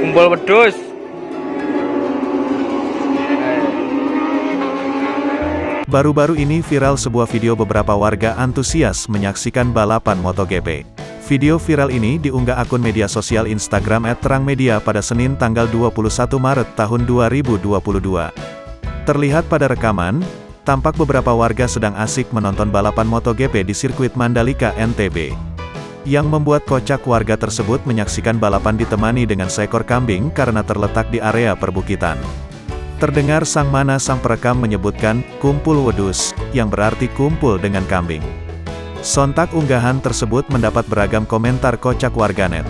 Kumpul wedhus. Baru-baru ini viral sebuah video beberapa warga antusias menyaksikan balapan MotoGP. Video viral ini diunggah akun media sosial Instagram @terangmedia pada Senin tanggal 21 Maret tahun 2022. Terlihat pada rekaman, tampak beberapa warga sedang asik menonton balapan MotoGP di sirkuit Mandalika, NTB. Yang membuat kocak, warga tersebut menyaksikan balapan ditemani dengan seekor kambing karena terletak di area perbukitan. Terdengar sang perekam menyebutkan, "kumpul wedus," yang berarti kumpul dengan kambing. Sontak unggahan tersebut mendapat beragam komentar kocak warganet.